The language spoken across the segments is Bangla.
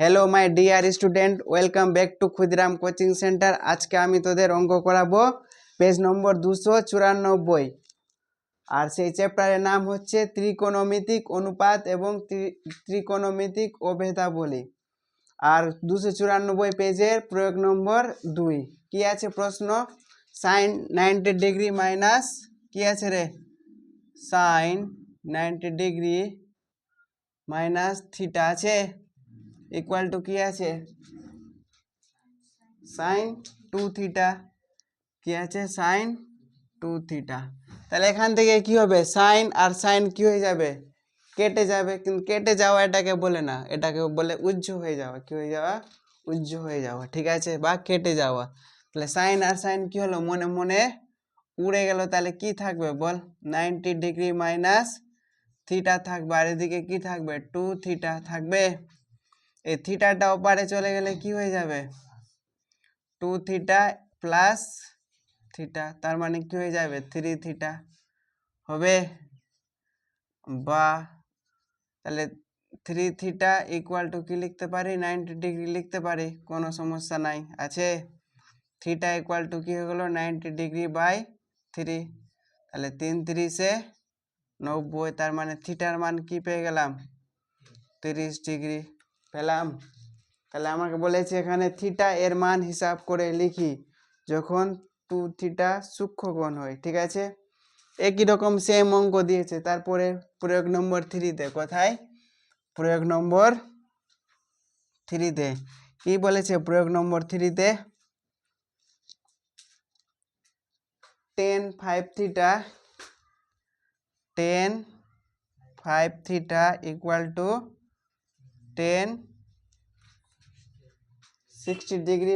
Hello my dear student, welcome back to Khudiram coaching centre. আজকে আমি তোদের অঙ্ক করাবো পেজ নম্বর 294, আর সেই চ্যাপ্টারের নাম হচ্ছে ত্রিকোণমিতিক অনুপাত এবং ত্রিকোণমিতিক অভেদাবলী। আর 294 পেজের প্রয়োগ নম্বর 2 কি আছে প্রশ্ন? সাইন 90 ডিগ্রি মাইনাস কি আছে রে? সাইন 90 ডিগ্রি মাইনাস থিটা আছে ইকুয়াল টু কি আছে? Sine 2 theta. কি আছে? Sine 2 theta. তাহলে এখান থেকে কি হবে? সাইন আর সাইন কি হয়ে যাবে? কেটে যাবে। কিন্তু কেটে যাওয়া এটাকে বলে না, এটাকে বলে উজ্জ্ব হয়ে যাওয়া। কি হয়ে যাওয়া? উজ্জ্ব হয়ে যাওয়া, ঠিক আছে, বা কেটে যাওয়া। তাহলে সাইন আর সাইন কি হলো? মনে মনে উড়ে গেল। তাহলে কি থাকবে বল? 90 ডিগ্রি মাইনাস থিটা থাকবে, আর এদিকে কি থাকবে? 2 থিটা থাকবে। এই থিটাটা ওপারে চলে গেলে কি হয়ে যাবে? 2 থিটা প্লাস থিটা, তার মানে কি হয়ে যাবে? 3 থিটা হবে। বা তাহলে 3 থিটা ইকুয়াল টু কি লিখতে পারি? 90 ডিগ্রি লিখতে পারি, কোনো সমস্যা নাই আছে। থিটা ইকুয়াল টু কি হয়ে গেল? 90 ডিগ্রি বাই 3। তাহলে 3 3 90, তার মানে থিটার মান কি পেয়ে গেলাম? 30 ডিগ্রি পেলাম। তাহলে আমাকে বলেছে এখানে থিটা এর মান হিসাব করে লিখি যখন 2 থিটা সূক্ষ্মকোণ হয়, ঠিক আছে। একই রকম সেম অঙ্ক দিয়েছে। তারপরে প্রয়োগ নম্বর 3-তে, কোথায়? প্রয়োগ নম্বর 3-তে কি বলেছে? প্রয়োগ নম্বর 3-তে tan 5 theta equal two tan 60 degree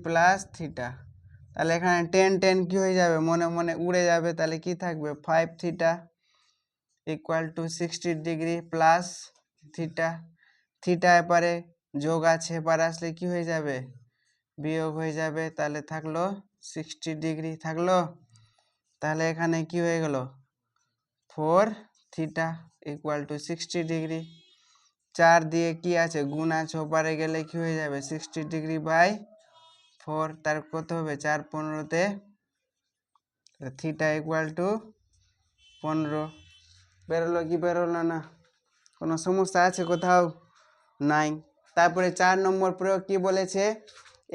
plus theta. তাহলে এখানে টেন কি হয়ে যাবে? মনে মনে উড়ে যাবে। তাহলে কি থাকবে? 5 theta equal two 60 degree plus theta. Theta এপারে যোগ আছে, এপারে আসলে কি হয়ে যাবে? বিয়োগ হয়ে যাবে। তাহলে থাকলো 60 ডিগ্রি থাকলো। তাহলে এখানে কি হয়ে গেল? 4 থিটা ইকুয়াল টু 60 ডিগ্রি। 4 দিয়ে কি আছে? গুণ আছে, ওপারে গেলে কি হয়ে যাবে? 60 ডিগ্রি বাই 4। তার কত হবে? 4 15-তে থিটা ইকুয়াল টু 15। বেরোলো কি বেরোলো না? কোনো সমস্যা আছে কোথাও? নাই। তারপরে 4 নম্বর প্রয়োগ কি বলেছে?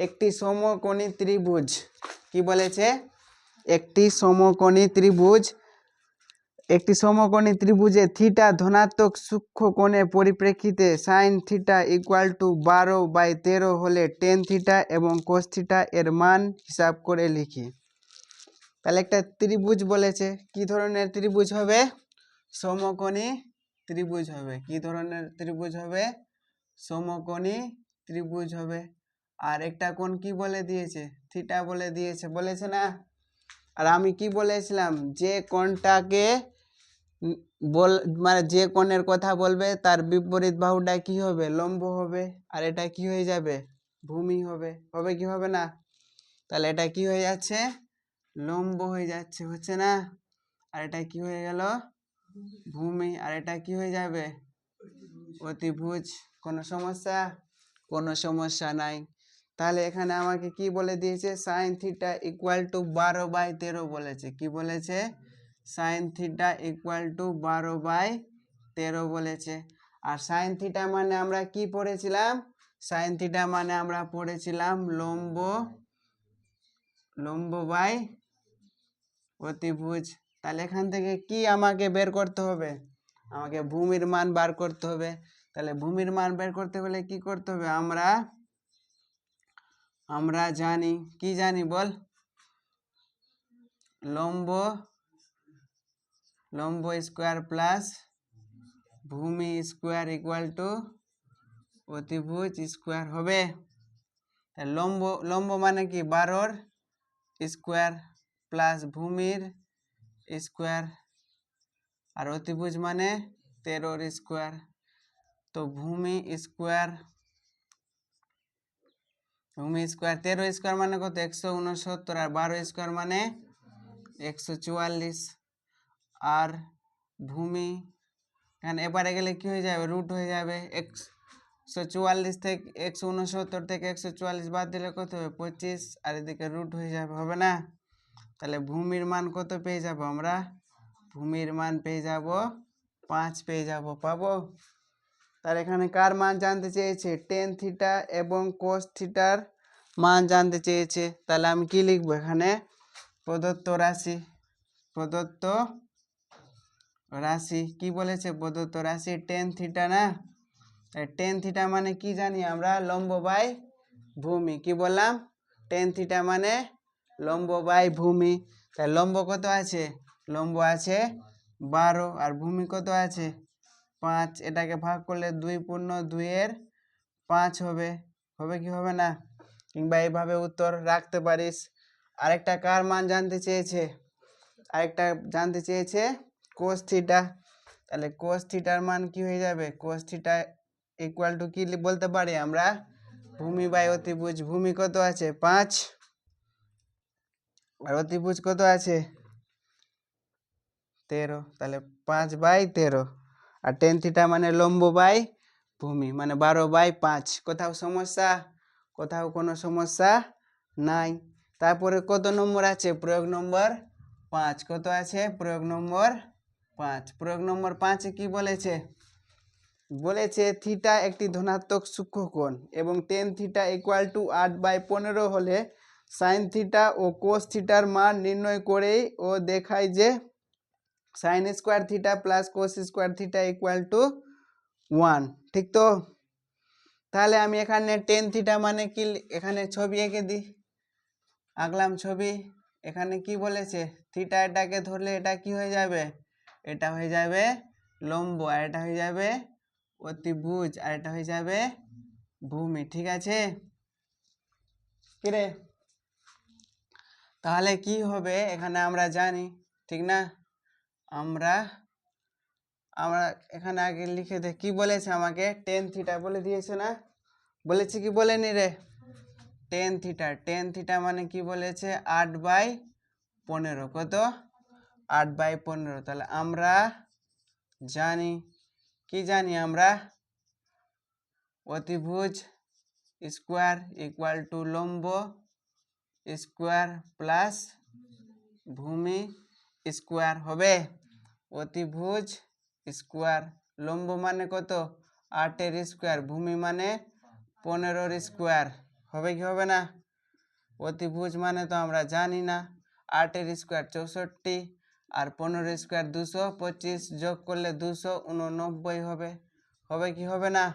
একটি সমকোণী ত্রিভুজ। কি বলেছে? একটি সমকোণী ত্রিভুজে থিটা ধনাত্মক সূক্ষ্মকোণের পরিপ্রেক্ষিতে সাইন থিটা ইকুয়াল টু 12/13 হলে টেন থিটা এবং কোস থিটা এর মান হিসাব করে লিখি। তাহলে একটা ত্রিভুজ বলেছে। কি ধরনের ত্রিভুজ হবে? সমকোণী ত্রিভুজ হবে। কি ধরনের ত্রিভুজ হবে? সমকোণী ত্রিভুজ হবে। আর একটা কোণ কি বলে দিয়েছে? থিটা বলে দিয়েছে, বলেছে না? আর আমি কি বলেছিলাম? যে কোণটাকে মানে যে কোণের কথা বলবে তার বিপরীত বাহুটা কি হবে? লম্ব হবে। আর এটা কি হয়ে যাবে? ভূমি হবে। হবে কি হবে না? তাহলে এটা কি হয়ে যাচ্ছে? লম্ব হয়ে যাচ্ছে, হচ্ছে না? আর এটা কি হয়ে গেল? ভূমি। আর এটা কি হয়ে যাবে? অতিভুজ। কোনো সমস্যা? কোনো সমস্যা নাই। তাহলে এখানে আমাকে কি বলে দিয়েছে? সাইন থিটা ইকুয়াল টু 12/13 বলেছে। কি বলেছে? সাইন থিটা ইকুয়াল টু 12/13 বলেছে। আর সাইন থিটা মানে আমরা কি পড়েছিলাম? সাইন থিটা মানে আমরা পড়েছিলাম লম্ব বাই অতিভুজ। তাহলে এখান থেকে কি আমাকে বের করতে হবে? আমাকে ভূমির মান বার করতে হবে। তাহলে ভূমির মান বের করতে হলে কি করতে হবে? আমরা জানি, কি জানি বল? লম্ব স্কোয়ার প্লাস ভূমি স্কোয়ার ইকুয়াল টু অতিভুজ স্কোয়ার হবে। লম্ব মানে কি? 12 স্কোয়ার প্লাস ভূমির স্কোয়ার, আর অতিভুজ মানে 13 স্কোয়ার। তো ভূমি স্কোয়ার 13 স্কোয়ার মানে কত? 169। আর 12 স্কোয়ার মানে 144। আর ভূমি এখানে এবারে গেলে কি হয়ে যাবে, রুট হয়ে যাবে। 144 থেকে 169 থেকে 144 বাদ দিলে কত হবে 25, আর এদিকে রুট হয়ে যাবে, হবে না? তাহলে ভূমির মান কত পেয়ে যাব আমরা, ভূমির মান পেয়ে যাব 5 পেয়ে যাব, পাবো। তার এখানে কার মান জানতে চেয়েছে, টেন থিটা এবং কোস থিটার মান জানতে চেয়েছে। তাহলে আমি কি লিখবো এখানে, প্রদত্ত রাশি, প্রদত্ত রাশি কি বলেছে, প্রদত্ত রাশি টেন থিটা না, টেন থিটা মানে কি জানি আমরা, লম্ব বাই ভূমি। কি বললাম, টেন থিটা মানে লম্ব বাই ভূমি। তাই লম্ব কত আছে, লম্ব আছে 12 আর ভূমি কত আছে 5। এটাকে ভাগ করলে 2 × 2 = 5 হবে, হবে কি হবে না? কিংবা এইভাবে উত্তর রাখতে পারিস। আরেকটা কার মান জানতে চেয়েছে, আরেকটা জানতে চেয়েছে কোস থিটা। তাহলে কোস থিটার মান কি হয়ে যাবে, কোস থিটা ইকুয়াল টু কি বলতে পারি আমরা, ভূমি বাই অতিভুজ। ভূমি কত আছে 5 আর অতিভুজ কত আছে 13, তাহলে 5/13। আর টেন থিটা মানে লম্ব বাই ভূমি, মানে 12/5। কোথাও সমস্যা, কোথাও কোনো সমস্যা নাই। তারপরে কত নম্বর আছে, প্রয়োগ নম্বর 5। কত আছে, প্রয়োগ নম্বর 5। প্রয়োগ নম্বর 5-এ কি বলেছে, বলেছে থিটা একটি ধনাত্মক সূক্ষ্মকোণ এবং টেন থিটা ইকুয়াল টু 8/15 হলে সাইন থিটা ও কোস থিটার মান নির্ণয় করেই ও দেখায় যে sine square theta plus cos square theta equal two 1। ঠিক তো? তাহলে আমি এখানে টেন থিটা মানে কি, এখানে ছবি এঁকে দিই, আঁকলাম ছবি। এখানে কি বলেছে, থিটা এটাকে ধরলে এটা কি হয়ে যাবে, এটা হয়ে যাবে লম্ব, আর এটা হয়ে যাবে অতিভুজ, আর এটা হয়ে যাবে ভূমি। ঠিক আছে কিরে? তাহলে কি হবে এখানে আমরা জানি, ঠিক না? আমরা আমরা এখানে আগে লিখে দে, কি বলেছে আমাকে, টেন থিটা বলে দিয়েছে না, বলেছে কি বলেনি রে, টেন থিটা, টেন থিটা মানে কি বলেছে 8/15। কত, 8/15। তাহলে আমরা জানি, কি জানি আমরা, অতিভুজ স্কোয়ার ইকুয়াল টু লম্ব স্কোয়ার প্লাস ভূমি স্কোয়ার হবে। অতিভুজ স্কোয়ার, লম্ব মানে কত 8-এর স্কোয়ার, ভূমি মানে 15-র স্কোয়ার, হবে কি হবে না? অতিভুজ মানে তো আমরা জানি না, 8-এর স্কোয়ার 64 আর 15-এর স্কোয়ার 225, যোগ করলে 289 হবে, হবে কি হবে না?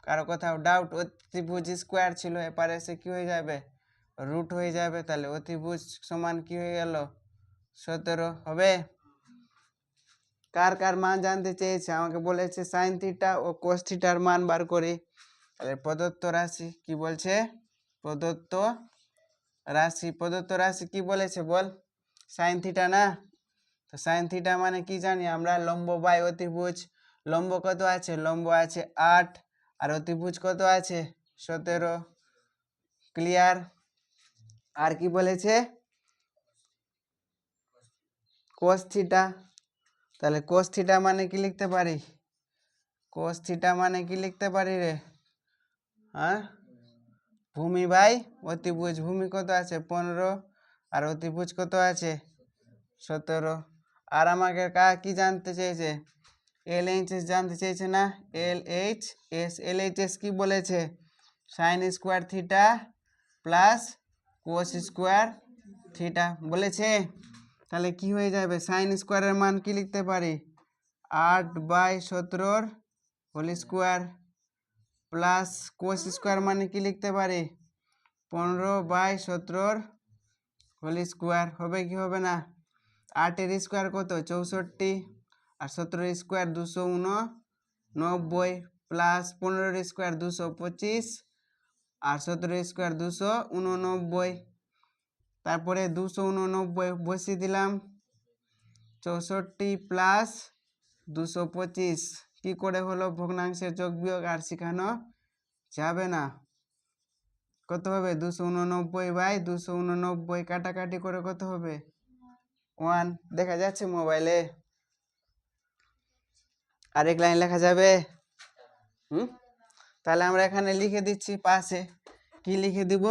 কারো কোথাও ডাউট? অতিভুজ স্কোয়ার ছিল, এপারে এসে কি হয়ে যাবে, রুট হয়ে যাবে। তাহলে অতিভুজ সমান কি হয়ে গেল 17 হবে। কার কার মান জানতে চেয়েছে, আমাকে বলেছে সাইন থিটা ও কোস থিটার মান বার করি। তাহলে প্রদত্ত রাশি কি বলছে, প্রদত্ত রাশি, প্রদত্ত রাশি কি বলেছে বল, সাইন থিটা না। তো সাইন থিটা মানে কি জানি আমরা, লম্ব বাই অতিভুজ। লম্ব কত আছে, লম্ব আছে 8 আর অতিভুজ কত আছে 17। ক্লিয়ার? আর কি বলেছে, কোস থিটা। তাহলে কোস থিটা মানে কি লিখতে পারি, কোস থিটা মানে কি লিখতে পারি রে, হ্যাঁ, ভূমি বাই অতিভুজ। ভূমি কত আছে 15 আর অতিভুজ কত আছে 17। আর আমাকে কি জানতে চেয়েছে, LHS জানতে চেয়েছে না, LHS। LHS কি বলেছে, sine square theta plus cos square theta বলেছে। তাহলে কি হয়ে যাবে, সাইন স্কোয়ারের মান কি লিখতে পারি, 8/17 whole square plus cos square মানে কি লিখতে পারি 15/17 হোল স্কোয়ার, হবে কি হবে না? 8-এর স্কোয়ার কত 64 আর 17-এর স্কোয়ার 289 প্লাস 15-এর স্কোয়ার 225 আর 17-এর স্কোয়ার 289। তারপরে 289 বসিয়ে দিলাম, 64 প্লাস 225 কি করে হলো, ভগ্নাংশের যোগ বিয়োগ আর শেখানো যাবে না। কত হবে 289/289, কাটাকাটি করে কত হবে 1, দেখা যাচ্ছে মোবাইলে। আরেক লাইন লেখা যাবে? তাহলে আমরা এখানে লিখে দিচ্ছি পাশে, কি লিখে দিব?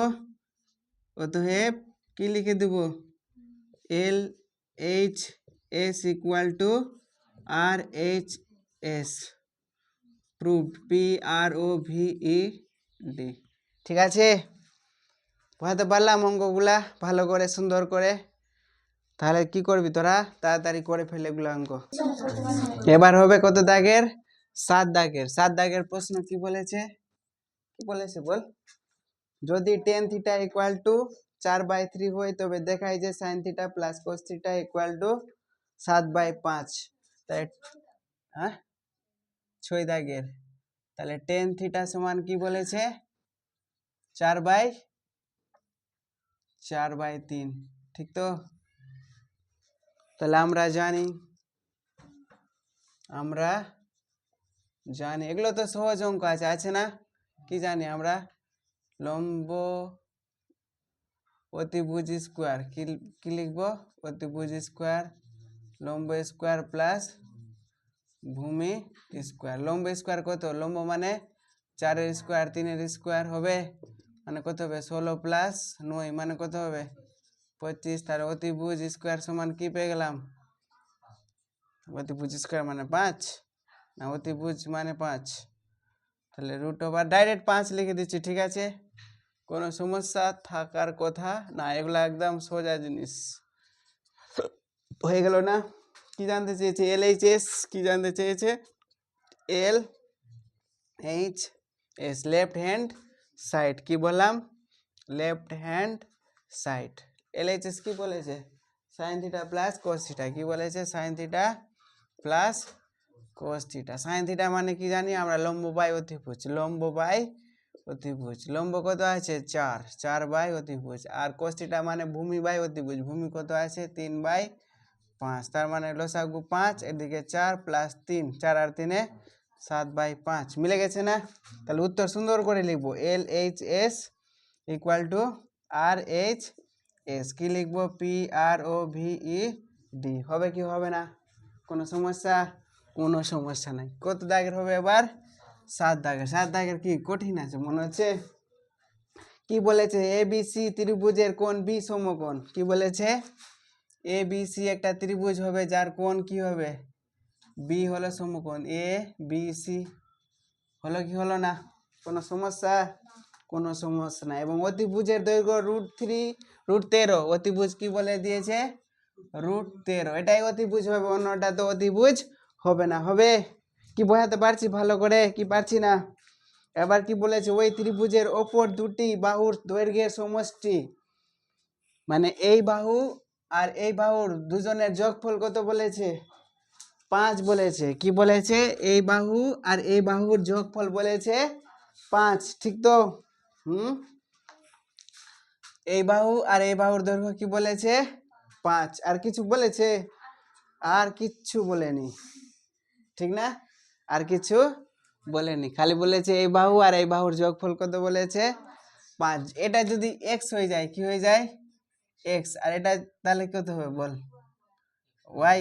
অতএব কি লিখে দিব? L H S equal to R H S, proved, PROVED। ঠিক আছে, বুঝতে পারলাম অঙ্কগুলা ভালো করে সুন্দর করে? তাহলে কি করবি তোরা? তাড়াতাড়ি করে ফেলে এগুলো অঙ্ক। এবার হবে কত দাগের? 7 দাগের। 7 দাগের প্রশ্ন কি বলেছে? কি বলেছে বল? যদি টেন থিটা ইকুয়াল টু 4/3 হয় তবে দেখায় যে sine theta plus cos theta equal two 7/5। তাই হ্যাঁ 6 দাগের। তাহলে টেন থিটা সমান কি বলেছে? 4/3। ঠিক তো? তাহলে আমরা জানি এগুলো তো সহজ অঙ্ক আছে না? কি জানি আমরা? লম্ব অতিভুজ স্কোয়ার, কি লিখবো? অতিভুজ স্কোয়ার, লম্ব স্কোয়ার প্লাস ভূমি স্কোয়ার। লম্ব স্কোয়ার কত? লম্ব মানে 4-এর স্কোয়ার 3-এর স্কোয়ার হবে, মানে কত হবে? 16 প্লাস 9 মানে কত হবে? 25। তার অতিভুজ স্কোয়ার সমান কি পেয়ে গেলাম? অতিভুজ স্কোয়ার মানে 5 না, অতিভুজ মানে 5। তাহলে রুট ওভার ডাইরেক্ট 5 লিখে দিচ্ছি। ঠিক আছে, কোনো সমস্যা থাকার কথা না, এগুলা একদম সোজা জিনিস। হয়ে গেল না? কি জানতে চেয়েছে? LHS কি জানতে চেয়েছে? LHS left hand side. কি বললাম? Left hand side. LHS কি বলেছে? Sine theta plus cos theta. কি বলেছে? Sine theta plus cos theta. Sine theta মানে কি জানি আমরা? লম্ব বাই অতিভুজ। লম্ব বাই অতিভুজ। লম্ব কত আছে? 4, 4/অতিভুজ। আর কোস থিটা মানে ভূমি বাই অতিভুজ। ভূমি কত আছে? 3/5। তার মানে লসাগু 5, এদিকে 4 প্লাস 3, 4 আর 3 7/5। মিলে গেছে না? তাহলে উত্তর সুন্দর করে লিখবো, LHS ইকুয়াল টু RHS। কি লিখবো? PROVED। হবে কি হবে না? কোনো সমস্যা? কোনো সমস্যা নাই। কত দাগের হবে এবার? 7 দাগের। 7 দাগের কি কঠিন আছে মনে হচ্ছে? কি বলেছে? ABC ত্রিভুজের কোণ B সমকোণ। কি বলেছে? ABC একটা ত্রিভুজ হবে যার কোণ কি হবে? B হলো সমকোণ। ABC হলো কি হলো না? কোনো সমস্যা? কোনো সমস্যা নাই। এবং অতিভুজের দৈর্ঘ্য √13। অতিভুজ কি বলে দিয়েছে? √13। এটাই অতিভুজ হবে, অন্যটা তো অতিভুজ হবে না। হবে? কি বোঝাতে পারছি ভালো করে? কি পারছি না? এবার কি বলেছে? ওই ত্রিভুজের ওপর দুটি বাহুর দৈর্ঘ্যের সমষ্টি, মানে এই বাহু আর এই বাহুর দুজনের যোগফল কত বলেছে? 5 বলেছে। কি বলেছে? এই বাহু আর এই বাহুর যোগফল বলেছে 5। ঠিক তো? এই বাহু আর এই বাহুর দৈর্ঘ্য কি বলেছে? 5। আর কিছু বলেছে? আর কিচ্ছু বলেনি। ঠিক না? আর কিছু বলেনি, খালি বলেছে এই বাহু আর এই বাহুর যোগফল কত বলেছে? 5। এটা যদি x হয়ে যায়, কি হয়ে যায়? x। আর এটা তাহলে কত হবে বল? y।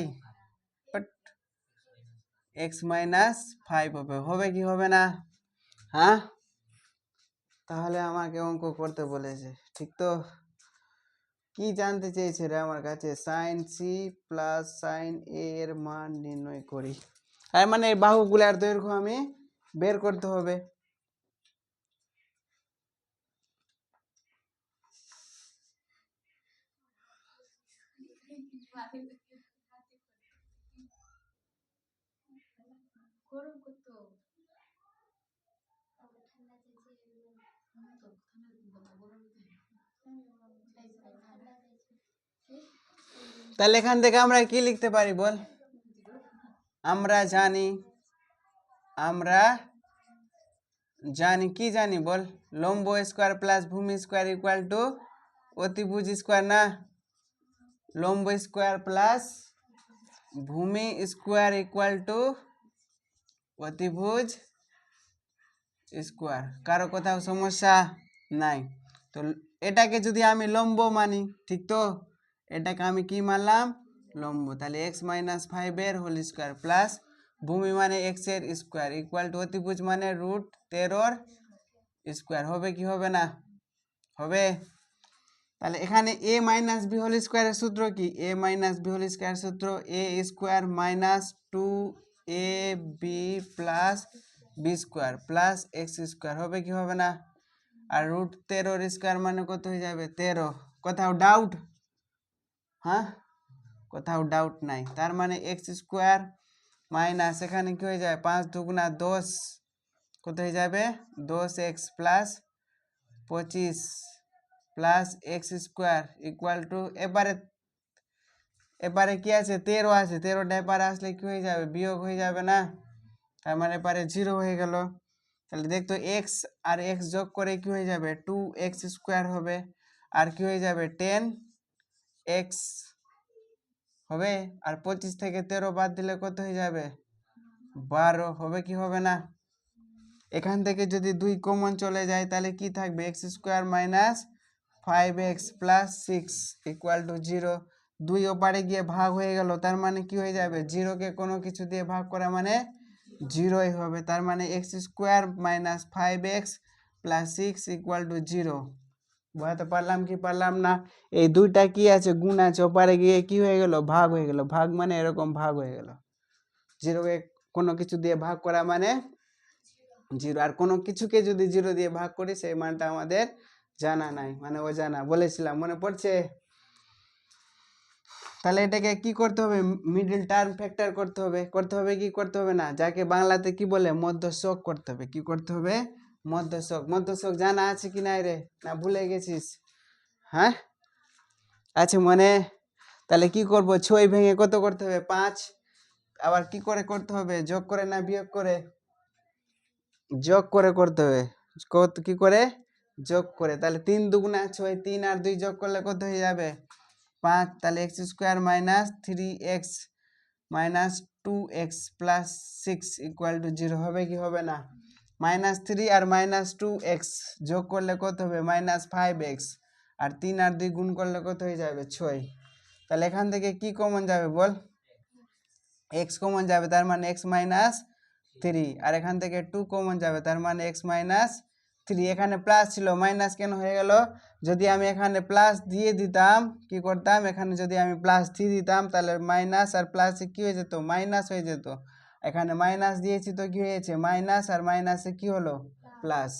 x - 5 হবে। হবে কি হবে না? হ্যাঁ, তাহলে আমাকে অঙ্ক করতে বলেছে। ঠিক তো? কি জানতে চেয়েছে রে আমার কাছে? সাইন সি প্লাস সাইন এ এর মান নির্ণয় করি। তার মানে এই বাহুগুলার দৈর্ঘ্য আমি বের করতে হবে। তাহলে এখান থেকে আমরা কি লিখতে পারি বল? আমরা জানি কি জানি বল? লম্ব স্কোয়ার প্লাস ভূমি স্কোয়ার ইকুয়াল টু অতিভুজ স্কোয়ার না? লম্ব স্কোয়ার প্লাস ভূমি স্কোয়ার ইকুয়াল টু অতিভুজ স্কোয়ার। কারো কোথাও সমস্যা নাই? তো এটাকে যদি আমি লম্ব মানি, ঠিক তো? এটাকে আমি কি মানলাম? লম্ব। তাহলে x - 5 এর হোল স্কোয়ার প্লাস ভূমি মানে এক্স এর স্কোয়ার ইকুয়াল টু অতিভুজ মানে √13 হবে কি হবে না? হবে। তাহলে এখানে a মাইনাস বি হোল স্কোয়ারের সূত্র কি? a minus B whole square সূত্র a square minus 2ab plus B square plus X square হবে কি হবে না? আর √13 স্কোয়ার মানে কত হয়ে যাবে? 13। কোথাও ডাউট? হ্যাঁ, কোথাও ডাউট নাই। তার মানে এক্স স্কোয়ার মাইনাস এখানে কি হয়ে যায়? 5 দুগুণা 10 কত হয়ে যাবে? 10x plus 25 plus X square equal to এবারে কি আছে? 13 আছে, 13টা এবারে আসলে কি হয়ে যাবে? বিয়োগ হয়ে যাবে না? তার মানে এবারে 0 হয়ে গেল। তাহলে দেখতো এক্স আর এক্স যোগ করে কি হয়ে যাবে? 2x স্কোয়ার হবে। আর কি হয়ে যাবে? 10x হবে। আর 25 থেকে 13 বাদ দিলে কত হয়ে যাবে? 12 হবে কি হবে না? এখান থেকে যদি 2 কমন চলে যায় তাহলে কি থাকবে? X square minus 5x plus 6 equal to 0। 2 ওপারে গিয়ে ভাগ হয়ে গেল, তার মানে কি হয়ে যাবে? 0কে কোনো কিছু দিয়ে ভাগ করা মানে 0ই হবে। তার মানে x square minus 5x plus 6 equal to 0। বুঝতে পারলাম কি পারলাম না? এই দুইটা কি আছে? গুণ আছে, ওপারে গিয়ে কি হয়ে গেল? ভাগ হয়ে গেল। ভাগ মানে এরকম ভাগ হয়ে গেল। 0কে কোনো কিছু দিয়ে ভাগ করা মানে 0। আর কোনো কিছুকে যদি 0 দিয়ে ভাগ করি সেই মানটা আমাদের জানা নাই, মানে অজানা বলেছিলাম, মনে পড়ছে? তাহলে এটাকে কি করতে হবে? মিডল টার্ম ফ্যাক্টর করতে হবে। কি করতে হবে না? যাকে বাংলাতে কি বলে? মধ্যশক করতে হবে। কি করতে হবে? মধ্যশক। মধ্যশক জানা আছে কি নাই রে? না ভুলে গেছিস? হ্যাঁ আছে মনে? তাহলে কি করব? 6 ভেঙে কত করতে হবে? 5। আবার কি করে করতে হবে? যোগ করে না বিয়োগ করে? যোগ করে করতে হবে। কি করে? যোগ করে। তাহলে 3 দুগুণা 6, 3 আর 2 যোগ করলে কত হয়ে যাবে? 5। তাহলে x square minus 3x minus 2x plus 6 equal to 0 হবে কি হবে না? -3 আর -2x যোগ করলে কত হবে? -5x। আর 3 আর 2 গুণ করলে কত হয়ে যাবে? 6। তাহলে এখান থেকে কি কমন যাবে বল? x কমন যাবে, তার মানে x মাইনাস 3। আর এখান থেকে 2 কমন যাবে, তার মানে x মাইনাস 3। এখানে প্লাস ছিল, মাইনাস কেন হয়ে গেল? যদি আমি এখানে প্লাস দিয়ে দিতাম, কি করতাম? এখানে যদি আমি +3 দিতাম তাহলে মাইনাস আর প্লাসে কি হয়ে যেত? মাইনাস হয়ে যেত। এখানে মাইনাস দিয়েছি তো কি হয়েছে? মাইনাস আর মাইনাসে কি হলো? প্লাস।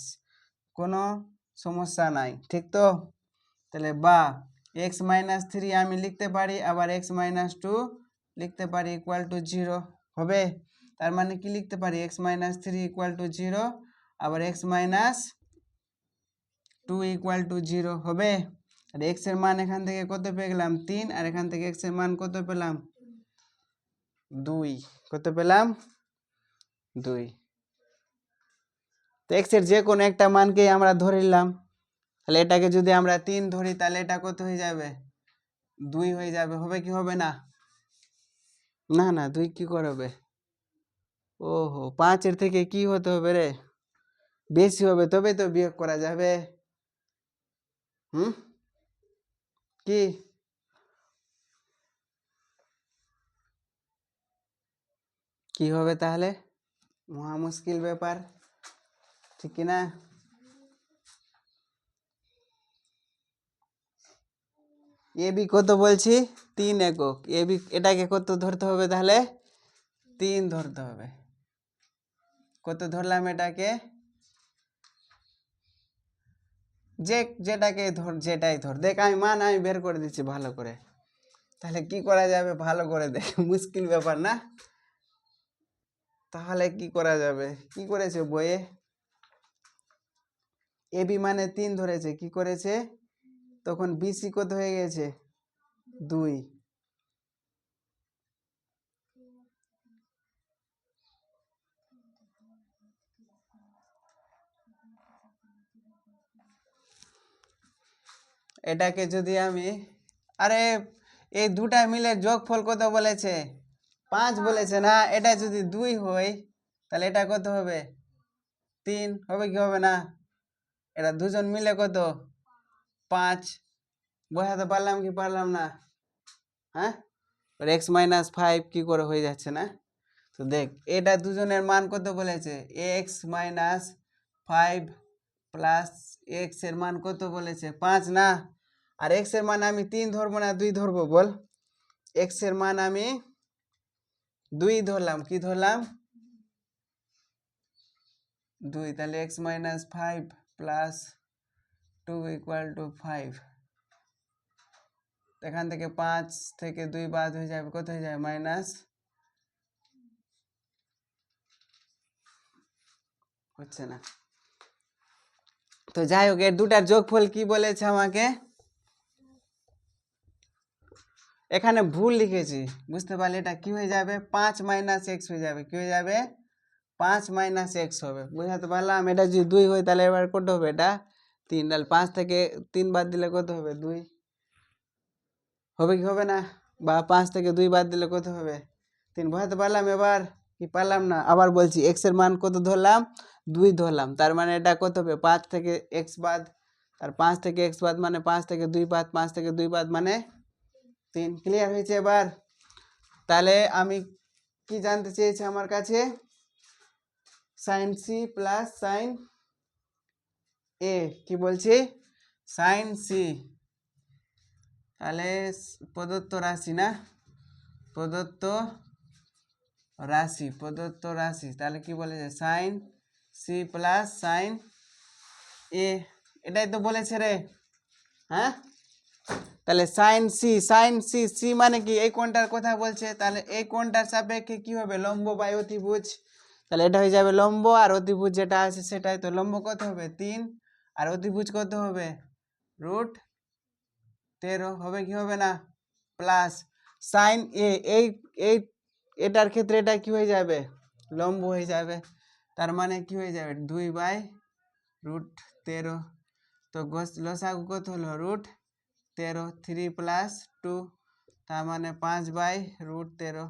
কোনো সমস্যা নাই, ঠিক তো? তাহলে বা এক্স মাইনাস 3 আমি লিখতে পারি, আবার এক্স মাইনাস 2 লিখতে পারি ইকুয়াল টু 0 হবে। তার মানে কি লিখতে পারি? এক্স মাইনাস 3 ইকুয়াল টু 0, আবার এক্স মাইনাস 2 ইকুয়াল টু 0 হবে। আর এক্স এর মান এখান থেকে কত পেয়ে গেলাম? 3। আর এখান থেকে এক্স এর মান কত পেলাম? 2। কত পেলাম? 2। তো এক্স এর যে কোনো একটা মানকে আমরা ধরে নিলাম। তাহলে এটাকে যদি আমরা 3 ধরি তাহলে এটা কত হয়ে যাবে? 2 হয়ে যাবে। হবে কি হবে না? না না, 2 কি করে হবে? ওহো, 5 এর থেকে কি হতে হবে রে? বেশি হবে, তবে তো বিয়োগ করা যাবে। কি কি হবে তাহলে? মহা মুশকিল ব্যাপার, ঠিক কি না? এবি কত বলছি? 3 একক। এবি এটাকে কত ধরতে হবে তাহলে? 3 ধরতে হবে। কত ধরলাম এটাকে? যেটাকে ধর, যেটাই ধর। দেখ আমি বের করে দিচ্ছি ভালো করে। তাহলে কি করা যাবে? ভালো করে দেখ, মুশকিল ব্যাপার না? তাহলে কি করা যাবে? কি করেছে বইয়ে? এবি মানে 3 ধরেছে, কি করেছে? তখন বিসি কত হয়ে গেছে? 2। এটাকে যদি আমি, আরে এই দুটা মিলে যোগফল কত বলেছে? 5 বলেছে না? এটা যদি 2 হয় তাহলে এটা কত হবে? 3 হবে কি হবে না? এটা দুজন মিলে কত? 5। বোঝাতে পারলাম কি পারলাম না? হ্যাঁ, এক্স মাইনাস 5 কি করে হয়ে যাচ্ছে না? তো দেখ এটা দুজনের মান কত বলেছে, x মাইনাস 5 প্লাস এক্স এর মান কত বলেছে 5 না, আর এক্স এর মান আমি 3 ধরবো না 2 ধরবো, বল। এক্স এর মান আমি 2 ধরলাম, কি ধরলাম 2, তাহলে x minus 5 plus 2 equal to 5। এখান থেকে 5 থেকে 2 বাদ হয়ে যাবে, কত হয়ে যাবে মাইনাস, হচ্ছে না। তো যাই হোক এর দুটার যোগফল কি বলেছে আমাকে, এখানে ভুল লিখেছি, বুঝতে পারলে, এটা কি হয়ে যাবে 5 মাইনাস এক্স হয়ে যাবে, কি হয়ে যাবে 5 মাইনাস এক্স হবে, বুঝাতে পারলাম। এটা যদি 2 হয় তাহলে এবার কত হবে, এটা 3, তাহলে 5 থেকে 3 বাদ দিলে কত হবে 2 হবে, কি হবে না, বা 5 থেকে 2 বাদ দিলে কত হবে 3, বুঝাতে পারলাম। এবার কি পারলাম না, আবার বলছি এক্স এর মান কত ধরলাম 2 ধরলাম, তার মানে এটা কত হবে 5 থেকে এক্স বাদ, আর 5 থেকে এক্স বাদ মানে 5 থেকে 2 বাদ, 5 থেকে 2 বাদ মানে 3। ক্লিয়ার হয়েছে এবার? তাহলে আমি কি জানতে চেয়েছি আমার কাছে, সাইন সি প্লাস সাইন এ, কি বলছি সাইন সি, তাহলে প্রদত্ত রাশি না, প্রদত্ত রাশি, প্রদত্ত রাশি, তাহলে কি বলেছে sine C plus sine A, এটাই তো বলেছে রে, হ্যাঁ। তাহলে sine C, sine C, C মানে কি এই কোণটার কথা বলছে, তাহলে এই কোণটার সাপেক্ষে কি হবে লম্ব বাই অতিভুজ, তাহলে এটা হয়ে যাবে লম্ব, আর অতিভুজ যেটা আছে সেটাই তো, লম্ব কত হবে 3 আর অতিভুজ কত হবে √13 হবে, কি হবে না, প্লাস সাইন এ, এই এটার ক্ষেত্রে এটা কি হয়ে যাবে লম্ব হয়ে যাবে, তার মানে কি হয়ে যাবে 2/√13। তো লসাগু কত হলো √13, 3 প্লাস 2, তার মানে 5/√13।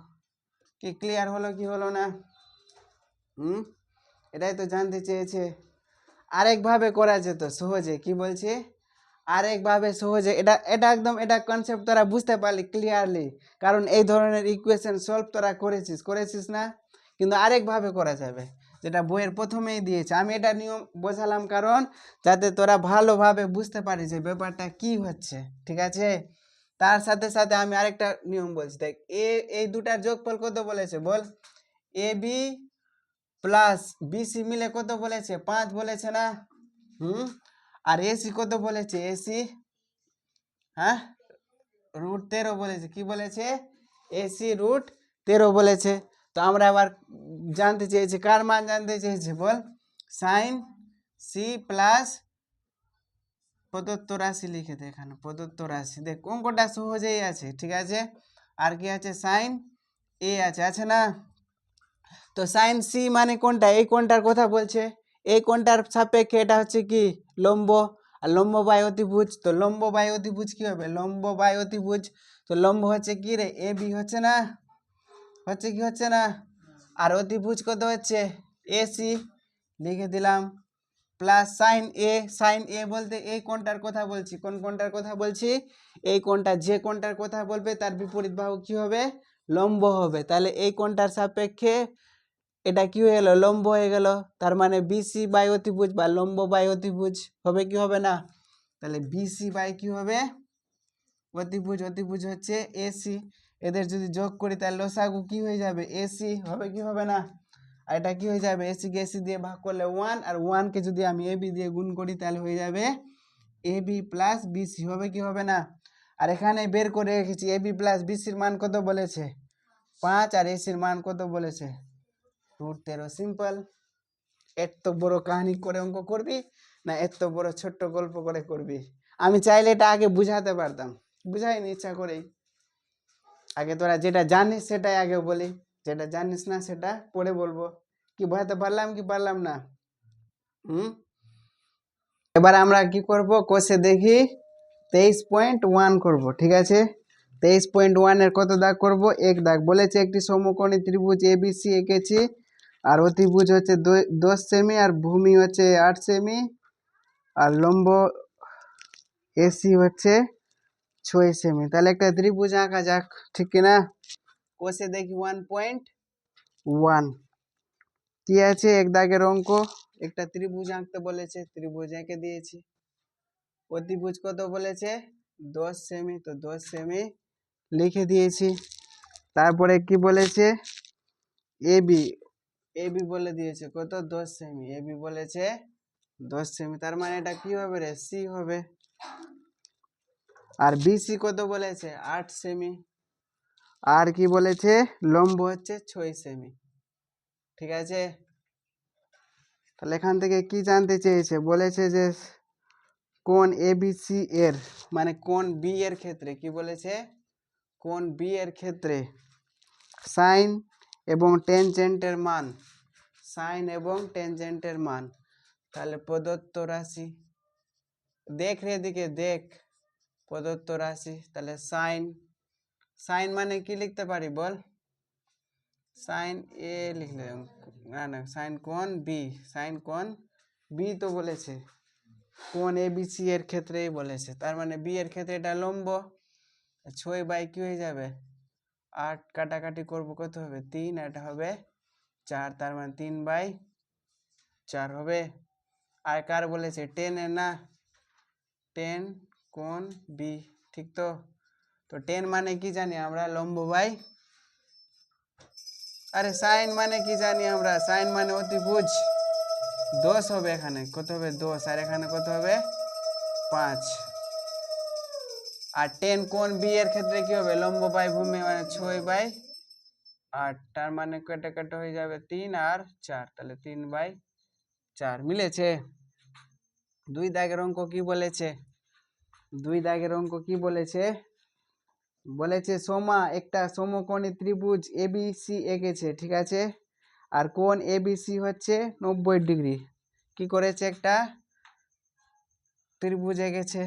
কি ক্লিয়ার হলো কি হলো না? এটাই তো জানতে চেয়েছে। আরেকভাবে করা যেত সহজে, কি বলছে আরেকভাবে সহজে, এটা এটা একদম এটা কনসেপ্ট তোরা বুঝতে পারলি ক্লিয়ারলি, কারণ এই ধরনের ইকুয়েশন সলভ তোরা করেছিস না, কিন্তু আরেকভাবে করা যাবে, যেটা বইয়ের প্রথমেই দিয়েছে। আমি এটা নিয়ম বোঝালাম কারণ যাতে তোরা ভালোভাবে বুঝতে পারিস যে ব্যাপারটা কি হচ্ছে, ঠিক আছে। তার সাথে সাথে আমি আরেকটা নিয়ম বলছি, দেখ এই দুটার যোগফল কত বলেছে বল, এ বি প্লাস বিসি মিলে কত বলেছে 5 বলেছে না, আর এসি কত বলেছে, এসি হ্যাঁ √13 বলেছে, কি বলেছে এসি √13 বলেছে। তো আমরা আবার জানতে চেয়েছি কার মান জানতে চেয়েছি বল, সাইন সি প্লাস প্রদত্ত রাশি লিখে দে, এখানে প্রদত্ত রাশি, দেখ অঙ্কটা সহজেই আছে, ঠিক আছে। আর কি আছে সাইন এ আছে না। তো সাইন সি মানে কোনটা, এই কোনটার কথা বলছে, এই কোনটার সাপেক্ষে এটা হচ্ছে কি লম্ব, আর লম্ব বাই অতিভুজ, তো লম্ব বাই অতিভুজ কি হবে লম্ব বাই অতিভুজ, তো লম্ব হচ্ছে কি রে এ বি, হচ্ছে না, হচ্ছে কি হচ্ছে না, আর অতিভুজ কত হচ্ছে এসি, লিখে দিলাম, প্লাস সাইন এ, সাইন এ বলতে এই কোনটার কথা বলছি, কোন কোনটার কথা বলছি, এই কোনটা, যে কোনটার কথা বলবে তার বিপরীত বাহু কি হবে লম্ব হবে, তাহলে এই কোনটার সাপেক্ষে এটা কি হয়ে গেল লম্ব হয়ে গেল, তার মানে বিসি বাই অতিভুজ বা লম্ব বাই অতিভুজ হবে, কি হবে না, তাহলে বিসি বাই কি হবে অতিভুজ, অতিভুজ হচ্ছে এসি, এদের যদি যোগ করি তাহলে লসাগু কি হয়ে যাবে এসি হবে, কি হবে না, আর এটা কি হয়ে যাবে এসি কে এসি দিয়ে ভাগ করলে 1, আর 1 কে যদি আমি এ বি দিয়ে গুণ করি তাহলে হয়ে যাবে এ বি প্লাস বিসি, হবে কি হবে না। আর এখানে বের করে রেখেছি এ বি প্লাস বিসির মান কত বলেছে 5, আর এসির মান কত বলেছে √13। সিম্পল। এত বড় কাহিনী করে অঙ্ক করবি না এত বড় ছোট্ট গল্প করে করবি, আমি চাইলে এটা আগে বুঝাতে পারতাম, বুঝাইনি ইচ্ছা করেই। আগে তোরা যেটা জানিস সেটাই আগে বলি, যেটা জানিস না সেটা পরে বলবো। কি বুঝাতে পারলাম কি পারলাম না? এবার আমরা কি করব কোষে দেখি 23.1 করব, ঠিক আছে। 23.1 এর কত দাগ করব, এক দাগ। বলেছে একটি সমকোণী ত্রিভুজ এবিসি এঁকেছি, আর অতিভুজ হচ্ছে 10 সেমি, আর ভূমি হচ্ছে 8 সেমি, আর লম্ব এসি হচ্ছে 6 সেমি। তাহলে একটা ত্রিভুজ আঁকা যাক, ঠিক কিনা। কোষে দেখি 1.1 ওয়ান। কি আছে, এক দাগের অঙ্ক, একটা ত্রিভুজ আঁকতে বলেছে, ত্রিভুজ এঁকে দিয়েছি। অতিভুজ কত বলেছে, 10 সেমি, তো 10 সেমি লিখে দিয়েছি। তারপরে কি বলেছে, এবি, এবি বলে দিয়েছে কত, 10 সেমি, এবি বলেছে 10 সেমি, তার মানে এটা কি হবে রে, সি হবে। আর বিসি কত বলেছে, 8 সেমি। আর কি বলেছে, লম্ব হচ্ছে 6 সেমি। ঠিক আছে, তাহলে এখান থেকে কি জানতে চেয়েছে, বলেছে যে কোণ এবিসি এর, মানে কোণ বি এর ক্ষেত্রে, কি বলেছে, কোণ বি এর ক্ষেত্রে সাইন এবং টেনজেন্টের মান, সাইন এবং টেনজেন্টের মান। তাহলে প্রদত্ত রাশি, দেখ রে এদিকে দেখ, প্রদত্ত রাশি, তাহলে সাইন, সাইন মানে কি লিখতে পারি বল, সাইন এ লিখলে, না না, সাইন কোণ বি, সাইন কোণ বি তো বলেছে, কোণ এবিসি এর ক্ষেত্রেই বলেছে, তার মানে বি এর ক্ষেত্রে এটা লম্ব। 6 বাই কি হয়ে যাবে, 8, কাটাকাটি করবো কত হবে, 3, এটা হবে 4, তার মানে 3/4 হবে। আর কার বলেছে, 10 এর না, 10 কোণ বি, ঠিক তো। তো 10 মানে কি জানি আমরা, লম্ব বাই, আরে সাইন মানে কি জানি আমরা, সাইন মানে অতিভুজ, 10 হবে, এখানে কত হবে 10, আর এখানে কত হবে 5। আর 10 কোণ বি এর ক্ষেত্রে কি হবে, লম্ব বাই ভূমি, মানে 6/8, তার মানে কেটে কেটে হয়ে যাবে 3 আর 4, তাহলে 3/4 মিলেছে। 2 দাগের অঙ্ক কি বলেছে, 2 দাগের অঙ্ক কি বলেছে, বলেছে সোমা একটা সমকোণী ত্রিভুজ এবিসি এঁকেছে, ঠিক আছে, আর কোণ এবিসি হচ্ছে 90 ডিগ্রি, কি করেছে, একটা ত্রিভুজ এঁকেছে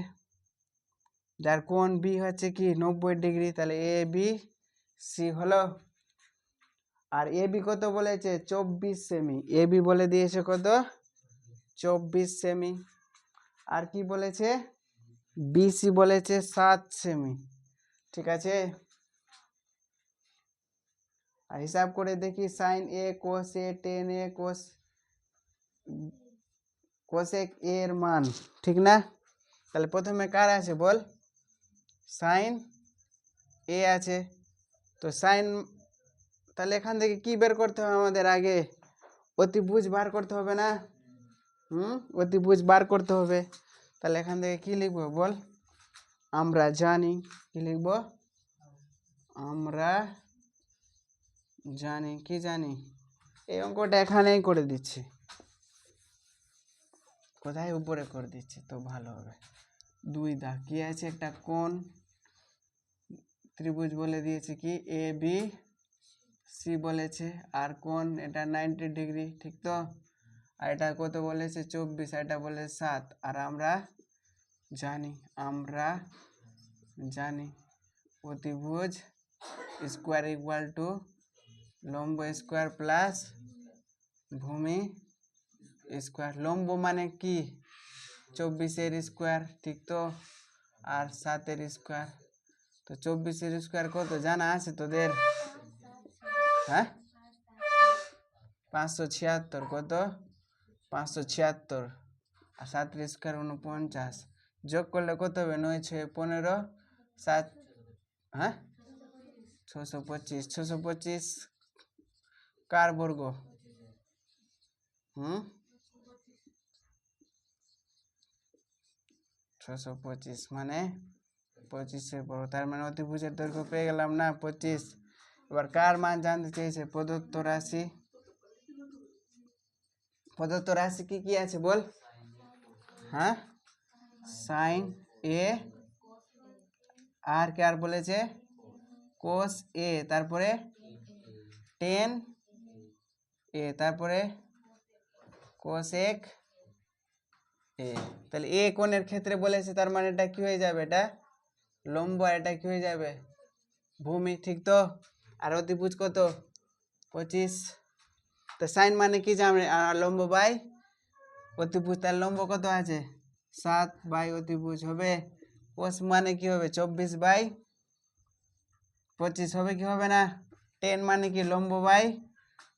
যার কোণ বি হচ্ছে কি 90 ডিগ্রি, তাহলে এ বি সি হলো। আর এ বি কত বলেছে, 24 সেমি, এ বি বলে দিয়েছে কত, 24 সেমি। আর কি বলেছে, বিসি বলেছে 7 সেমি, ঠিক আছে। আর হিসাব করে দেখি, sine A cos A tan A cosec A এর মান, ঠিক না। তাহলে প্রথমে কার আছে বল, সাইন এ আছে, তো সাইন, তাহলে এখান থেকে কি বের করতে হবে আমাদের, আগে অতিভুজ বার করতে হবে না, অতিভুজ বার করতে হবে। তাহলে এখান থেকে কি লিখবো বল, আমরা জানি, কি লিখবো, আমরা জানি, কি জানি, এই অঙ্কটা এখানেই করে দিচ্ছি, কোথায় উপরে করে দিচ্ছি তো ভালো হবে। 2 দাগ কি আছে, একটা কোণ ত্রিভুজ বলে দিয়েছে কি এ বি সি বলেছে, আর কোণ এটা 90 ডিগ্রি, ঠিক তো। আর এটা কত বলেছে 24, এটা বলে 7, আর আমরা জানি, আমরা জানি অতিভুজ স্কোয়ার ইকুয়াল টু লম্ব স্কোয়ার প্লাস ভূমি স্কোয়ার। লম্ব মানে কি, 24 এর স্কোয়ার, ঠিক তো, আর 7 এর স্কোয়ার, তো 24 এর স্কোয়ার কত জানা আছে তোদের, হ্যাঁ 576, কত 576, আর 7 এর স্কোয়ার 49, যোগ করলে কত হবে, 9 6 15, 7, হ্যাঁ 625, 625 কার বর্গ, 625 মানে 25-এর বর্গ, তার মানে অতিভুজের দৈর্ঘ্য পেয়ে গেলাম না 25। এবার কার মান জানতে চেয়েছে, প্রদত্ত রাশি, প্রদত্ত রাশি কি কি আছে বল, হ্যাঁ সাইন এ, আর কে আর বলেছে কোস এ, তারপরে টেন এ, তারপরে কোসেক এ। তাহলে এ কোণের ক্ষেত্রে বলেছে, তার মানে এটা কি হয়ে যাবে, এটা লম্ব, এটা কি হয়ে যাবে ভূমি, ঠিক তো। আর অতিভুজ কত 25, তো সাইন মানে কি জানবে, আর লম্ব বাই অতিভুজ, তার লম্ব কত আছে 7 বাই অতিভুজ হবে। কোস মানে কি হবে 24/25 হবে, কি হবে না। 10 মানে কি লম্ব বাই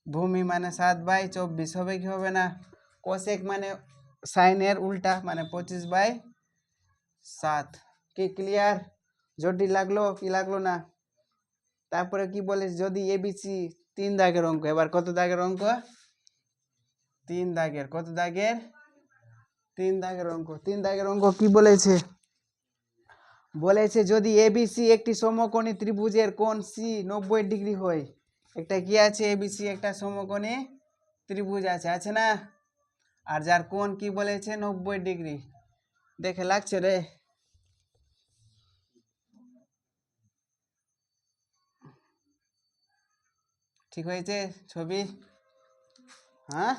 ভূমি মানে 7/24 হবে কি হবে না? কোসেক মানে সাইনের উল্টা মানে 25/7। কি ক্লিয়ার? জটিল লাগলো কি লাগলো না? তারপরে কি বলে যদি এবিসি 3 দাগের অঙ্ক, এবার কত দাগের অঙ্ক? 3 দাগের। কত দাগের? 3 দাগের অঙ্ক। 3 দাগের অঙ্ক কি বলেছে? বলেছে যদি এবিসি একটি সমকোণী ত্রিভুজের কোণ সি 90 ডিগ্রি হয়। একটা কি আছে? এবিসি একটা সমকোণী ত্রিভুজ আছে, আছে না? আর যার কোণ কি বলেছে? 90 ডিগ্রি। দেখে লাগছে রে? ঠিক হয়েছে ছবি? হ্যাঁ,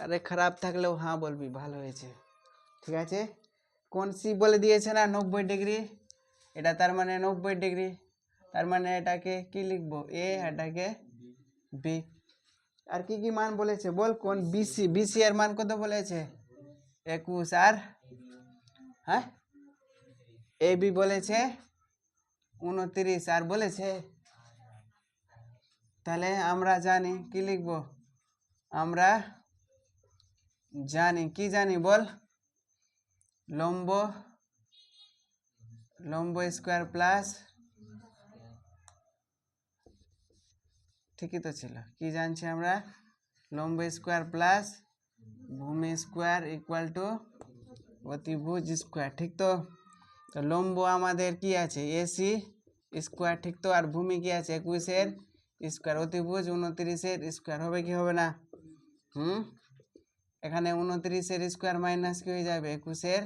আরে খারাপ থাকলেও হ্যাঁ বলবি, ভালো হয়েছে। ঠিক আছে, কোণ সি বলে দিয়েছে না 90 ডিগ্রি, এটা তার মানে 90 ডিগ্রি, তার মানে এটাকে কি লিখবো? এ, এটাকে বি। আর কি কি মান বলেছে বল? কোণ বিসি, বিসি এর মান কত বলেছে? 21। আর হ্যাঁ এ বি বলেছে 29। আর বলেছে, তাহলে আমরা জানি কি লিখবো? আমরা জানি কি জানি বল? লম্ব, লম্ব স্কোয়ার প্লাস, ঠিকই তো ছিল। কি জানছি আমরা? লম্ব স্কোয়ার প্লাস ভূমি স্কোয়ার ইকুয়াল টু অতিভুজ স্কোয়ার। ঠিক তো? তো লম্ব আমাদের কি আছে? AC square. ঠিক তো? আর ভূমি কি আছে? 21-এর স্কোয়ার। অতিভুজ 29-এর স্কোয়ার। হবে কি হবে না? এখানে 29-এর স্কোয়ার মাইনাস কি হয়ে যাবে? 21-এর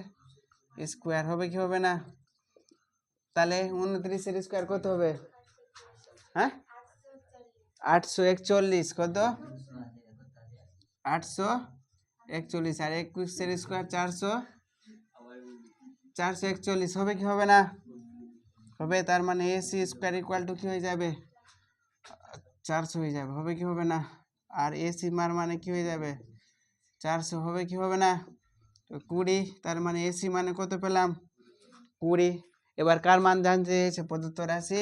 স্কোয়ার। হবে কি হবে না? তাহলে 29-এর স্কোয়ার কত হবে? হ্যাঁ, 841। কত? 841। আর 21-এর স্কোয়ার 441। হবে কি হবে না? হবে। তার মানে এসি স্কোয়ার ইকুয়াল টু কি হয়ে যাবে? 400 হয়ে যাবে। হবে কি হবে না? আর এসি মার মানে কি হয়ে যাবে? 400। হবে কি হবে না? তো 20। তার মানে এসি মানে কত পেলাম? 20। এবার কার মান জানতে চেয়েছে? প্রদত্ত রাশি।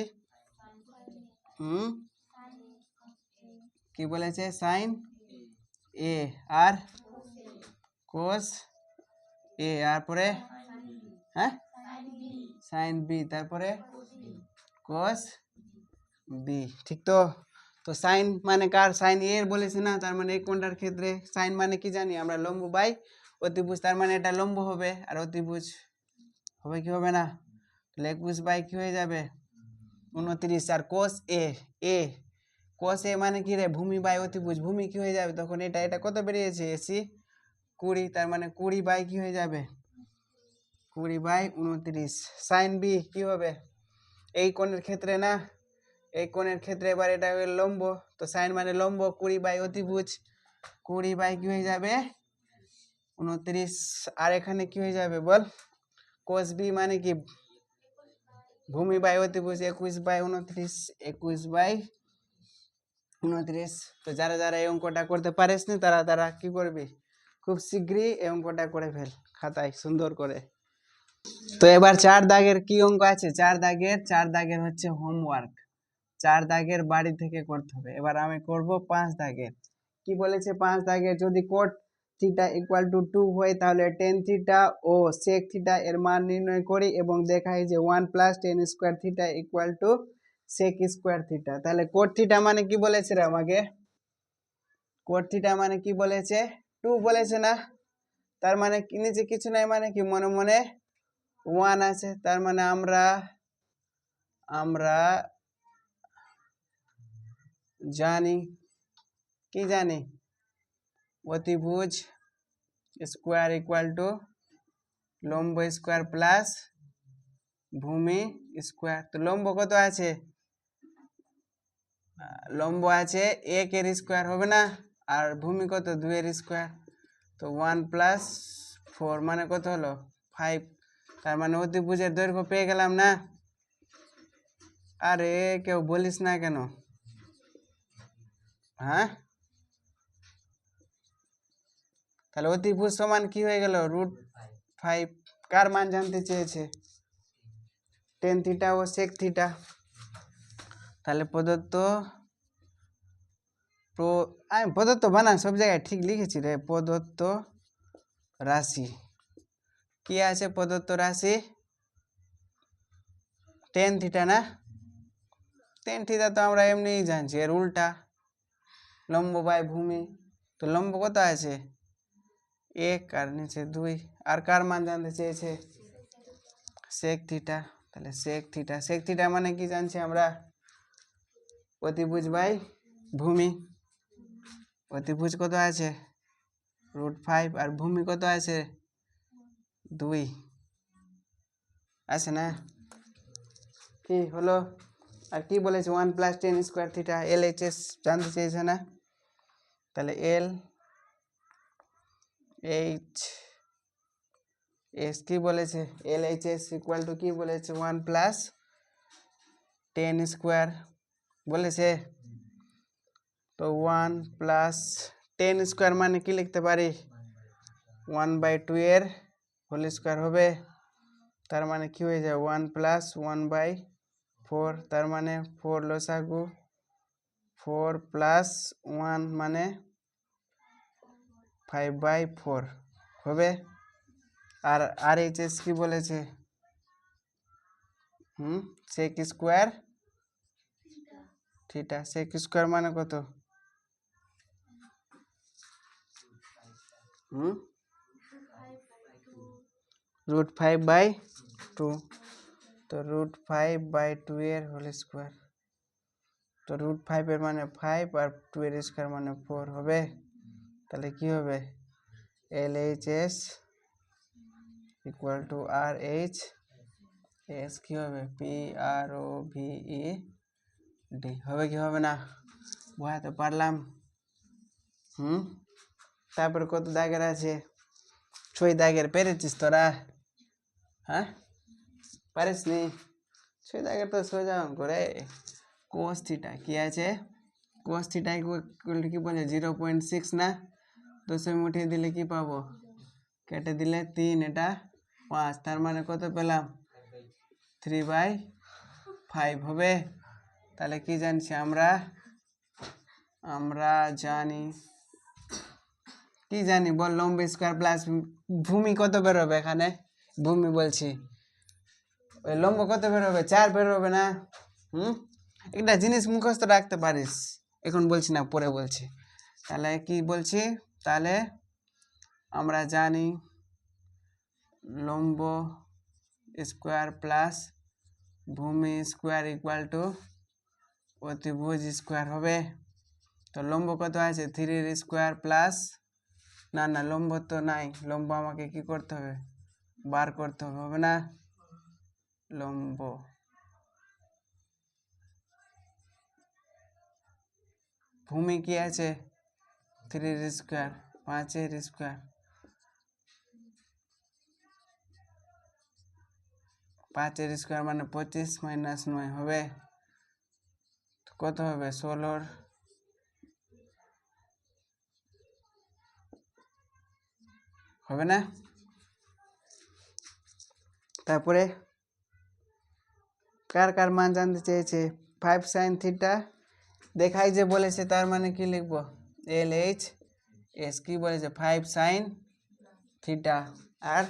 কি বলেছে? সাইন এ আর কোস এ, তারপরে হ্যাঁ সাইন বি, তারপরে কোস বি। ঠিক তো? তো সাইন মানে কার? সাইন এ এর বলেছে না, তার মানে এই কোণটার ক্ষেত্রে সাইন মানে কি জানি আমরা? লম্ব বাই অতিভুজ। তার মানে এটা লম্ব হবে আর অতিভুজ হবে কি হবে না? তাহলে 21 বাই কি হয়ে যাবে? 29। আর কোস এ, এ কোস এ মানে কি রে? ভূমি বাই অতিভুজ। ভূমি কি হয়ে যাবে তখন? এটা এটা কত বেরিয়েছে? এসি 20। তার মানে 20 বাই কি হয়ে যাবে? 20/29। সাইন বি কি হবে? এই কোণের ক্ষেত্রে না, এই কোণের ক্ষেত্রে এবার এটা লম্ব, তো সাইন মানে লম্ব, 20 বাই অতিভুজ, 20 বাই কি হয়ে যাবে? 29। আর এখানে কি হয়ে যাবে বল? কোস বি মানে কি? ভূমি বাই অতিভুজ, 21/29, 21/29। তো যারা যারা এই অঙ্কটা করতে পারিস না তারা তারা কি করবি? খুব শীঘ্রই এই অঙ্কটা করে ফেল খাতায় সুন্দর করে। তো এবার 4 দাগের কি অঙ্ক আছে? 4 দাগের হচ্ছে হোমওয়ার্ক। 4 দাগের বাড়ি থেকে করতে হবে। এবার আমি করব 5 দাগের। কি বলেছে? 5 দাগের যদি কোট থিটা ইকুয়াল টু 2 হয় তাহলে টেন থিটা ও সেক থিটা এর মান নির্ণয় করি এবং দেখাই যে 1 plus tan square theta equal to sec square theta. তাহলে কোট থিটা মানে কি বলেছে রে আমাকে? কোট থিটা মানে কি বলেছে? 2 বলেছে না? তার মানে নিচে কিছু নাই মানে কি? মনে মনে 1 আছে। তার মানে আমরা আমরা জানি কি জানি? অতিভুজ স্কোয়ার ইকুয়াল টু লম্ব স্কোয়ার প্লাস ভূমি স্কোয়ার। তো লম্ব কত আছে? লম্ব আছে 1 এর স্কোয়ার হবে না? আর ভূমি কত? 2 এর স্কোয়ার। তো 1 প্লাস 4 মানে কত হলো? 5। তার মানে অতিভুজের দৈর্ঘ্য পেয়ে গেলাম না? আরে কেউ বলিস না কেন? হ্যাঁ, তাহলে অতিভুজ সমান কি হয়ে গেল? √5। কার মান জানতে চেয়েছে? টেন থিটা ও সেক থিটা। তাহলে প্রদত্ত আমি প্রদত্ত বানান সব জায়গায় ঠিক লিখেছি রে। প্রদত্ত রাশি কি আছে? প্রদত্ত রাশি টেন থিটা না? টেন থিটা তো আমরা এমনিই জানছি, এর উল্টা লম্ব বাই ভূমি। তো লম্ব কত আছে? 1 আর নিচে 2। আর কার মান জানতে চেয়েছে? Sec theta. তাহলে সেক থিটা, সেক থিটা মানে কি জানছি আমরা? অতিভুজ বাই ভূমি। অতিভুজ কত আছে? √5 আর ভূমি কত আছে? 2 আছে না? কি হলো? আর কি বলেছে? 1 + tan স্কয়ার থিটা। LHS জানতে চেয়েছে না? তাহলে LHS কি বলেছে? LHS ইকুয়াল টু কি বলেছে? 1 + tan স্কয়ার বলেছে। তো 1 + tan স্কয়ার মানে কি লিখতে পারি? 1/2 এর হোল স্কয়ার হবে। তার মানে কি হয়ে যায়? 1 + 1/4। তার মানে 4 লসাগু, 4 + 1 মানে 5/4 হবে। আর RHS কি বলেছে? Sec square theta. Sec square মানে কত? √5/2। তো √5/2 এর হোল স্কয়ার। তো √5 এর মানে 5 আর 2 এর স্কয়ার মানে 4 হবে। তাহলে কি হবে? LHS ইকুয়াল টু RH কি হবে? PROVED হবে কি হবে না? বোঝাতে পারলাম? তারপরে কত দাগের আছে? 6 দাগের। পেরেছিস তোরা? হ্যাঁ, পারিস নি? 6 দাগের তো সোজা অঙ্ক রে। কোস থিটা কি আছে? কোস থিটা ইকুয়াল টু কি বলে? 0.6 না? 200 উঠিয়ে দিলে কি পাবো? কেটে দিলে 3, এটা 5। তার মানে কত পেলাম? 3/5 হবে। তাহলে কি জানছি আমরা? আমরা জানি, কি জানি বল? লম্ব স্কয়ার প্লাস ভূমি কত বেরোবে এখানে? ভূমি বলছি, ওই লম্ব কত বেরোবে? 4 বেরোবে না? একটা জিনিস মুখস্থ রাখতে পারিস, এখন বলছি না, পরে বলছি। তাহলে কি বলছি? তাহলে আমরা জানি লম্ব স্কয়ার প্লাস ভূমি স্কয়ার ইকুয়াল টু অতিভুজ স্কয়ার হবে। তো লম্ব কত আছে? 3 এর স্কয়ার প্লাস, না না লম্ব তো নাই, লম্ব আমাকে কি করতে হবে? বার করতে হবে, হবে না? লম্ব ভূমি কি আছে? 3 এর স্কয়ার, 5 এর স্কয়ার, 5 এর স্কয়ার মানে 25 - 9 হবে। কত হবে? 16 হবে না? তারপরে কার কার মান জানতে চেয়েছে? 5 sin থিটা দেখাই যে বলেছে, তার মানে কি লিখবো? LHS কি বলেছে? 5 sin থিটা। আর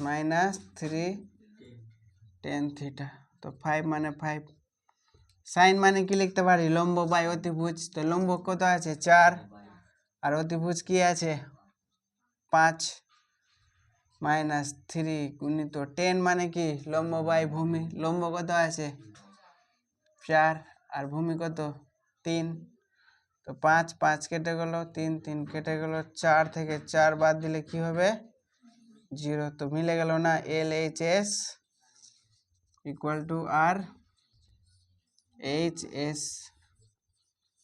-3 tan থিটা। তো 5 মানে 5। সাইন মানে কি লিখতে পারি? লম্ব বাই অতিভুজ। তো লম্ব কত আছে? 4 আর অতিভুজ কি আছে? 5 -3 গুণিত 10 মানে কি? লম্ব বাই ভূমি। লম্ব কত আছে? 4 আর ভূমি কত? 3। তো 5 5 কেটে গেল, 3 3 কেটে গেল, 4 থেকে 4 বাদ দিলে কি হবে? 0। তো মিলে গেল না? LHS equal to RHS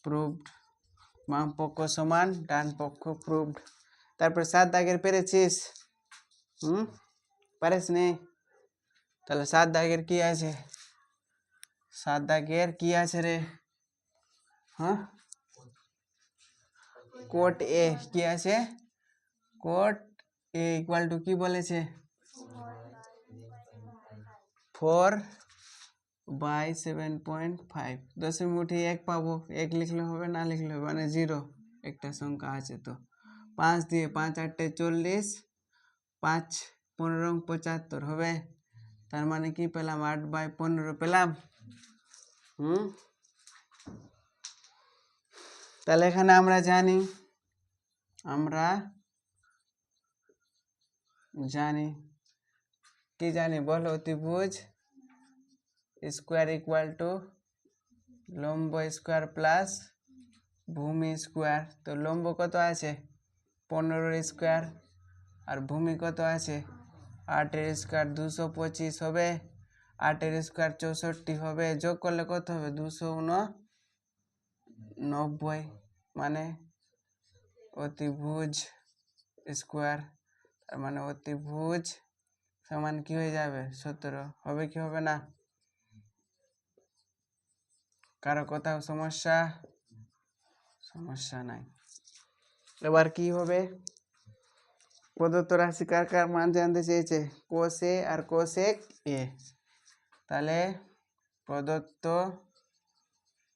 proved. বাম পক্ষ সমান ডান পক্ষ প্রুভড। তারপর 7 দাগের পেরেছিস? পারিস নি? তাহলে 7 দাগের কি আছে? 7 দাগের কি আছে রে? হ্যাঁ, কোট এ কি আছে? কোট এ ইকুয়াল টু কি বলেছে? 4/7.5 দশমিক উঠিয়ে 1 পাবো, 1 লিখলে হবে না লিখলে হবে, মানে 0 একটা সংখ্যা আছে। তো 5 দিয়ে 5 8 40, 5 15 75 হবে। তার মানে কি পেলাম? 8/15 পেলাম। তাহলে এখানে আমরা জানি কি জানি বল? অতিভুজ স্কোয়ার ইকুয়াল টু লম্ব স্কোয়ার প্লাস ভূমি স্কোয়ার। তো লম্ব কত আছে? 15 স্কোয়ার, আর ভূমি কত আছে? 8 স্কোয়ার 225 হবে। 8 স্কোয়ার 64 হবে। যোগ করলে কত হবে? 289, মানে অতিভুজ স্কোয়ার, তার মানে অতিভুজ সমান কি হয়ে যাবে? 17 হবে কি হবে না? কারো কোথাও সমস্যা নাই। এবার কি হবে? প্রদত্ত রাশি কার কার মান জানতে চেয়েছে? কোস এ আর কোসেক এ। তাহলে প্রদত্ত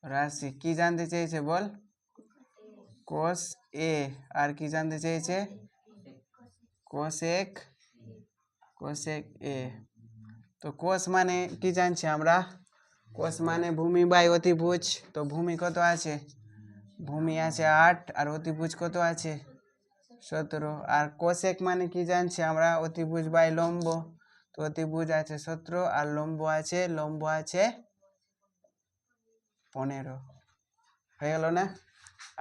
রাশি কি জানতে চেয়েছে বল? Cos A. আর কি জানতে চেয়েছে? কোসেক এ। তো কোস মানে কি জানছি আমরা? কোস মানে ভূমি বাই অতিভুজ। তো ভূমি কত আছে? ভূমি আছে 8, আর অতিভুজ কত আছে? 17। আর কোসেক মানে কি জানছি আমরা? অতিভুজ বাই লম্ব। তো অতিভুজ আছে 17 আর লম্ব আছে 15। হয়ে গেল না?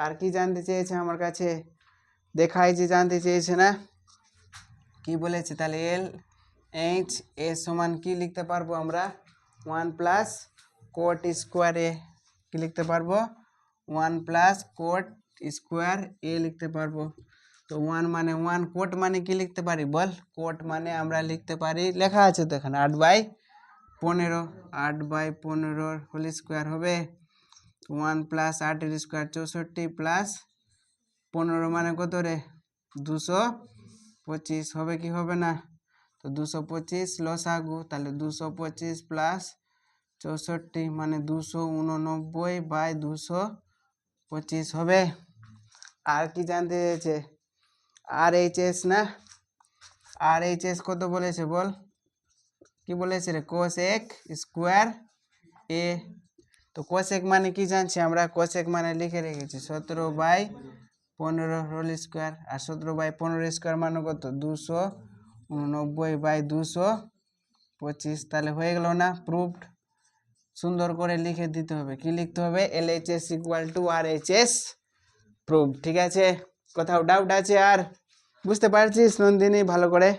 আর কি জানতে চেয়েছে আমার কাছে? দেখাই যে জানতে চেয়েছে না? কি বলেছে? তাহলে এল এইচ এ সমান কি লিখতে পারবো আমরা? 1 প্লাস কোট স্কোয়ার এ। কি লিখতে পারবো? 1 প্লাস কোট স্কোয়ার এ লিখতে পারবো। তো 1 মানে 1, কোট মানে কি লিখতে পারি বল? কোট মানে আমরা লিখতে পারি, লেখা আছে তো এখানে, 8/15। 8/15 হোল স্কোয়ার হবে। 1 প্লাস 8 স্কোয়ার 64 প্লাস 15 মানে কত রে? 225 হবে কি হবে না? তো 225 লসাগু, তাহলে 225 প্লাস 64 মানে 289/225 হবে। আর কি জানতে চেয়েছে? আর এইচ এস না? আর এইচ এস কত বলেছে বল? কি বলেছে রে? কোসেক স্কোয়ার এ। তো কোসেক মানে কি জানছি আমরা? কোসেক মানে লিখে রেখেছি 17/15 হোল স্কোয়ার। আর 17/15 স্কোয়ার মানে কত? 289/225। তাহলে হয়ে গেল না? প্রুফড। সুন্দর করে লিখে দিতে হবে। কি লিখতে হবে? LHS equal to RHS proof. ঠিক আছে? কোথাও ডাউট আছে আর? বুঝতে পারছিস নন্দিনী ভালো করে?